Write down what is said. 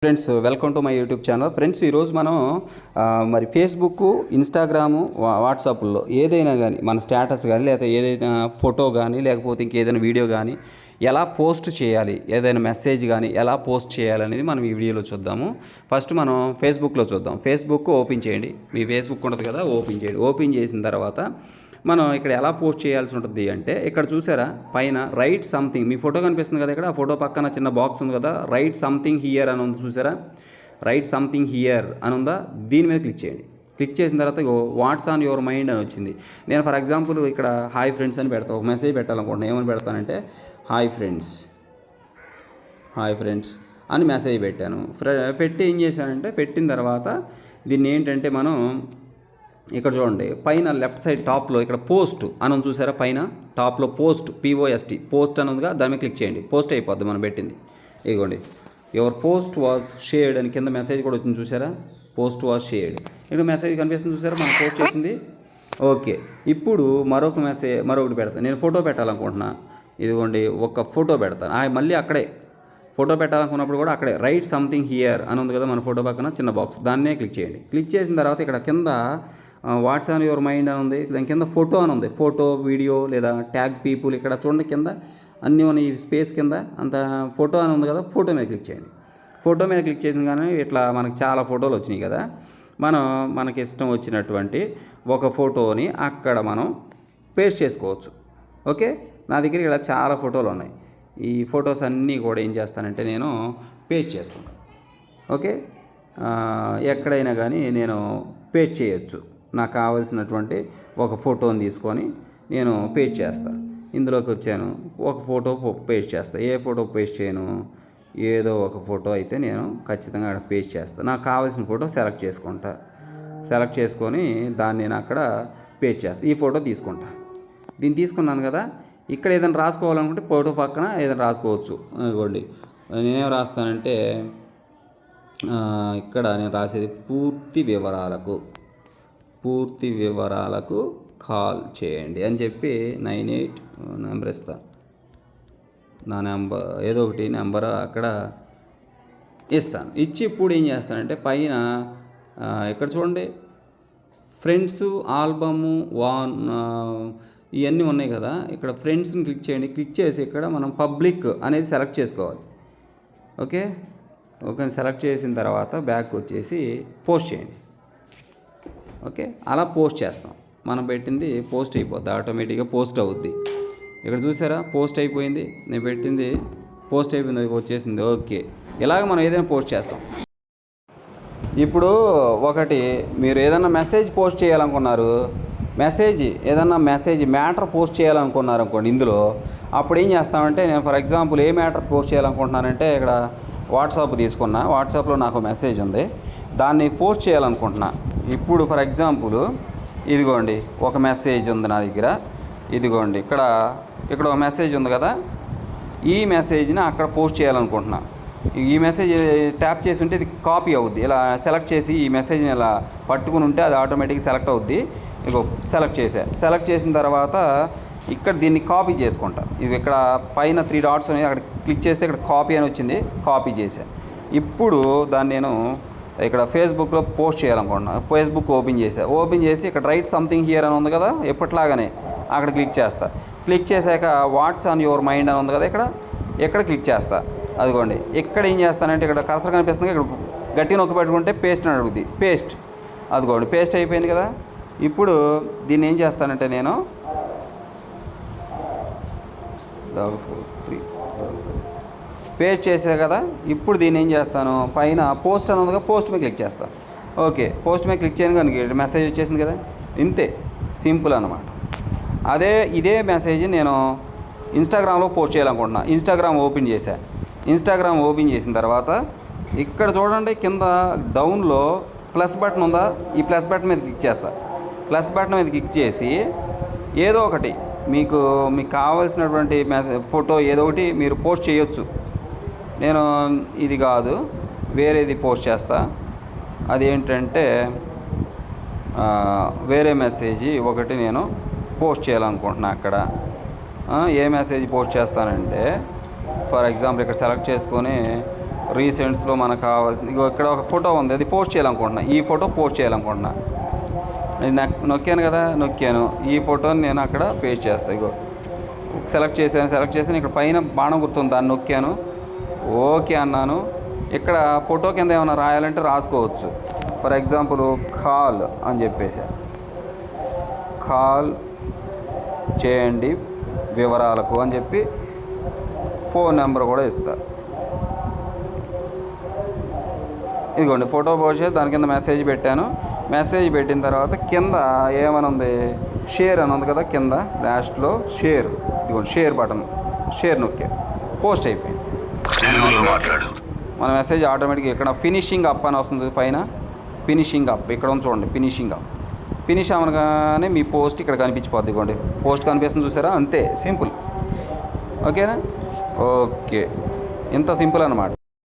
Friends, welcome to my YouTube channel. Friends, ఈరోజు మనం మరి ఫేస్బుక్, ఇన్స్టాగ్రాము, వాట్సాప్లో ఏదైనా కానీ మన స్టేటస్ కానీ లేకపోతే ఏదైనా ఫోటో కానీ లేకపోతే ఇంకేదైనా వీడియో కానీ ఎలా పోస్ట్ చేయాలి, ఏదైనా మెసేజ్ కానీ ఎలా పోస్ట్ చేయాలనేది మనం ఈ వీడియోలో చూద్దాము. ఫస్ట్ మనం ఫేస్బుక్లో చూద్దాం. ఫేస్బుక్ ఓపెన్ చేయండి. మీ ఫేస్బుక్ ఉంటుంది కదా, ఓపెన్ చేయండి. ఓపెన్ చేసిన తర్వాత మనం ఇక్కడ ఎలా పోస్ట్ చేయాల్సి ఉంటుంది అంటే, ఇక్కడ చూసారా పైన రైట్ సంథింగ్, మీ ఫోటో కనిపిస్తుంది కదా, ఇక్కడ ఆ ఫోటో పక్కన చిన్న బాక్స్ ఉంది కదా, రైట్ సంథింగ్ హియర్ అని ఉంది చూసారా, రైట్ సంథింగ్ హియర్ అని ఉందా, దీని మీద క్లిక్ చేయండి. క్లిక్ చేసిన తర్వాత వాట్స్ ఆన్ యువర్ మైండ్ అని వచ్చింది. నేను ఫర్ ఎగ్జాంపుల్ ఇక్కడ హాయ్ ఫ్రెండ్స్ అని పెడతాను. ఒక మెసేజ్ పెట్టాలనుకుంటున్నాను. ఏమని పెడతానంటే హాయ్ ఫ్రెండ్స్ అని మెసేజ్ పెట్టాను. పెట్టి ఏం చేశానంటే, పెట్టిన తర్వాత దీన్ని ఏంటంటే మనం ఇక్కడ చూడండి, పైన లెఫ్ట్ సైడ్ టాప్లో ఇక్కడ పోస్ట్ అని ఉంది చూసారా, పైన టాప్లో పోస్ట్ పోస్ట్ అని ఉందిగా, దాని మీద క్లిక్ చేయండి. పోస్ట్ అయిపోద్ది మనం పెట్టింది. ఇదిగోండి, యువర్ పోస్ట్ వాజ్ షేర్డ్ అని కింద మెసేజ్ కూడా వచ్చింది చూసారా, పోస్ట్ వాజ్ షేర్డ్. ఇక్కడ మెసేజ్ కనిపిస్తుంది చూసారా, మనం పోస్ట్ చేసింది. ఓకే, ఇప్పుడు మరొకటి పెడతాను. నేను ఫోటో పెట్టాలనుకుంటున్నా. ఇదిగోండి, ఒక ఫోటో పెడతాను. మళ్ళీ అక్కడే ఫోటో పెట్టాలనుకున్నప్పుడు కూడా అక్కడే రైట్ సంథింగ్ హియర్ అని ఉంది కదా, మన ఫోటో పక్కన చిన్న బాక్స్, దాన్నే క్లిక్ చేయండి. క్లిక్ చేసిన తర్వాత ఇక్కడ కింద వాట్స్ ఆన్ యువర్ మైండ్ అని ఉంది. దాని కింద ఫోటో అని ఉంది. ఫోటో, వీడియో లేదా ట్యాగ్ పీపుల్, ఇక్కడ చూడండి కింద అన్నీ ఉన్నాయి. ఈ స్పేస్ కింద అంత ఫోటో అని ఉంది కదా, ఫోటో మీద క్లిక్ చేయండి. ఫోటో మీద క్లిక్ చేసిన కానీ ఇట్లా మనకు చాలా ఫోటోలు వచ్చినాయి కదా, మనకి ఇష్టం వచ్చినటువంటి ఒక ఫోటోని అక్కడ మనం పేస్ట్ చేసుకోవచ్చు. ఓకే, నా దగ్గర ఇక్కడ చాలా ఫోటోలు ఉన్నాయి. ఈ ఫొటోస్ అన్నీ కూడా ఏం చేస్తానంటే నేను పేస్ట్ చేసుకుంటాను. ఓకే, ఎక్కడైనా కానీ నేను పేస్ట్ చేయొచ్చు. నాకు కావాల్సినటువంటి ఒక ఫోటోని తీసుకొని నేను పేస్ట్ చేస్తాను. ఇందులోకి వచ్చాను, ఒక ఫోటో పేస్ట్ చేస్తాను. ఏ ఫోటో పేస్ట్ చేయను, ఏదో ఒక ఫోటో అయితే నేను ఖచ్చితంగా అక్కడ పేస్ట్ చేస్తాను. నాకు కావాల్సిన ఫోటో సెలెక్ట్ చేసుకొని దాన్ని నేను అక్కడ పేస్ట్ చేస్తాను. ఈ ఫోటో తీసుకుంటా. దీన్ని తీసుకున్నాను కదా, ఇక్కడ ఏదైనా రాసుకోవాలనుకుంటే ఫోటో పక్కన ఏదైనా రాసుకోవచ్చు. ఇదిగోండి, నేనేం రాస్తానంటే ఇక్కడ నేను రాసేది పూర్తి వివరాలకు కాల్ చేయండి అని చెప్పి 98 నెంబర్ ఇస్తాను. నా నెంబర్ ఏదో ఒకటి నెంబర్ అక్కడ ఇస్తాను. ఇచ్చి ఇప్పుడు ఏం చేస్తానంటే పైన ఇక్కడ చూడండి, ఫ్రెండ్స్, ఆల్బము, ఇవన్నీ ఉన్నాయి కదా, ఇక్కడ ఫ్రెండ్స్ని క్లిక్ చేయండి. క్లిక్ చేసి ఇక్కడ మనం పబ్లిక్ అనేది సెలెక్ట్ చేసుకోవాలి. ఓకే, సెలెక్ట్ చేసిన తర్వాత బ్యాక్ వచ్చేసి పోస్ట్ చేయండి. ఓకే, అలా పోస్ట్ చేస్తాం. మనం పెట్టింది పోస్ట్ అయిపోద్ది, ఆటోమేటిక్గా పోస్ట్ అవుద్ది. ఇక్కడ చూసారా, పోస్ట్ అయిపోయింది. నేను పెట్టింది పోస్ట్ అయిపోయింది, అది వచ్చేసింది. ఓకే, ఇలాగ మనం ఏదైనా పోస్ట్ చేస్తాం. ఇప్పుడు ఒకటి, మీరు ఏదైనా మెసేజ్ పోస్ట్ చేయాలనుకున్నారు, ఏదన్నా మెసేజ్ మ్యాటర్ పోస్ట్ చేయాలనుకున్నారు అనుకోండి ఇందులో, అప్పుడు ఏం చేస్తామంటే, నేను for example a matter post చేయాలనుకుంటున్నానంటే ఇక్కడ వాట్సాప్ తీసుకున్నా. వాట్సాప్లో నాకు మెసేజ్ ఉంది, దాన్ని పోస్ట్ చేయాలనుకుంటున్నా. ఇప్పుడు ఫర్ ఎగ్జాంపుల్ ఇదిగోండి, ఒక మెసేజ్ ఉంది నా దగ్గర. ఇదిగోండి, ఇక్కడ ఒక మెసేజ్ ఉంది కదా, ఈ మెసేజ్ని అక్కడ పోస్ట్ చేయాలనుకుంటున్నా. ఈ మెసేజ్ ట్యాప్ చేసి ఉంటే ఇది కాపీ అవుద్ది. ఇలా సెలెక్ట్ చేసి ఈ మెసేజ్ని ఇలా పట్టుకుని ఉంటే అది ఆటోమేటిక్గా సెలెక్ట్ అవుద్ది. ఇగో సెలెక్ట్ చేసిన తర్వాత ఇక్కడ దీన్ని కాపీ చేసుకుంటా. ఇది ఇక్కడ పైన 3 డాట్స్ ఉన్నాయి, అక్కడ క్లిక్ చేస్తే ఇక్కడ కాపీ అని వచ్చింది, కాపీ చేసా. ఇప్పుడు దాన్ని నేను ఇక్కడ ఫేస్బుక్లో పోస్ట్ చేయాలనుకుంటున్నా. ఫేస్బుక్ ఓపెన్ చేసి ఇక్కడ రైట్ సంథింగ్ హియర్ అని ఉంది కదా, ఎప్పటిలాగానే అక్కడ క్లిక్ చేస్తా. క్లిక్ చేశాక వాట్స్ ఆన్ యువర్ మైండ్ అని ఉంది కదా, ఇక్కడ క్లిక్ చేస్తా. అదిగోండి, ఇక్కడ ఏం చేస్తానంటే ఇక్కడ కర్సర్ కనిపిస్తుంది, ఇక్కడ గట్టి నొక్కి పెట్టుకుంటే పేస్ట్ అని అడుగుద్ది. అదిగోండి, పేస్ట్ అయిపోయింది కదా. ఇప్పుడు దీన్ని ఏం చేస్తానంటే నేను 44355 పేస్ట్ చేసా కదా. ఇప్పుడు దీన్ని ఏం చేస్తాను, పైన పోస్ట్ అని ఉంది కదా, పోస్ట్ మీద క్లిక్ చేస్తాను. ఓకే, పోస్ట్ మీద క్లిక్ చేయను కానీ మెసేజ్ వచ్చేసింది కదా. ఇంతే, సింపుల్ అన్నమాట. ఇదే మెసేజ్ నేను ఇన్స్టాగ్రామ్లో పోస్ట్ చేయాలనుకుంటున్నా. ఇన్స్టాగ్రామ్ ఓపెన్ చేసిన తర్వాత ఇక్కడ చూడండి, కింద డౌన్లో ప్లస్ బటన్ ఉందా, ఈ ప్లస్ బటన్ మీద క్లిక్ చేస్తా. ప్లస్ బటన్ మీద క్లిక్ చేసి ఏదో ఒకటి మీకు కావాల్సినటువంటి ఫోటో ఏదో ఒకటి మీరు పోస్ట్ చేయొచ్చు. నేను ఇది కాదు, వేరేది పోస్ట్ చేస్తా. అదేంటంటే వేరే మెసేజ్ ఒకటి నేను పోస్ట్ చేయాలనుకుంటున్నా. అక్కడ ఏ మెసేజ్ పోస్ట్ చేస్తానంటే ఫర్ ఎగ్జాంపుల్ ఇక్కడ సెలెక్ట్ చేసుకొని రీసెంట్స్లో మనకు కావాల్సింది ఇగో ఇక్కడ ఒక ఫోటో ఉంది, అది పోస్ట్ చేయాలనుకుంటున్నా. ఈ ఫోటో పోస్ట్ చేయాలనుకుంటున్నా. ఇది నొక్కాను కదా, నొక్కాను. ఈ ఫోటోని నేను అక్కడ పేస్ట్ చేస్తాను. ఇగో సెలెక్ట్ చేశాను. ఇక్కడ పైన బాణం గుర్తుంది, దాన్ని నొక్కాను. ఓకే అన్నాను. ఇక్కడ ఫోటో కింద ఏమైనా రాయాలంటే రాసుకోవచ్చు. ఫర్ ఎగ్జాంపుల్ కాల్ అని చెప్పేసి, కాల్ చేయండి వివరాలకు అని చెప్పి ఫోన్ నెంబర్ కూడా ఇస్తా. ఇదిగోండి ఫోటో పోస్ట్ చేసి దాని కింద మెసేజ్ పెట్టాను. మెసేజ్ పెట్టిన తర్వాత కింద ఏమని ఉంది, షేర్ అని ఉంది కదా, కింద లాస్ట్లో షేర్, ఇదిగోండి షేర్ బటన్, షేర్ నొక్కే పోస్ట్ అయిపోయింది. మన మెసేజ్ ఆటోమేటిక్గా ఇక్కడ ఫినిషింగ్ అప్ అని వస్తుంది పైన, ఫినిషింగ్ అప్ ఇక్కడ ఉంది చూడండి, ఫినిషింగ్ అప్. ఫినిష్ అవగానే మీ పోస్ట్ ఇక్కడ కనిపించిపోద్ది. ఇదిగోండి పోస్ట్ కనిపిస్తుంది చూసారా, అంతే సింపుల్. ఓకేనా? ఓకే, ఇంత సింపుల్ అన్నమాట.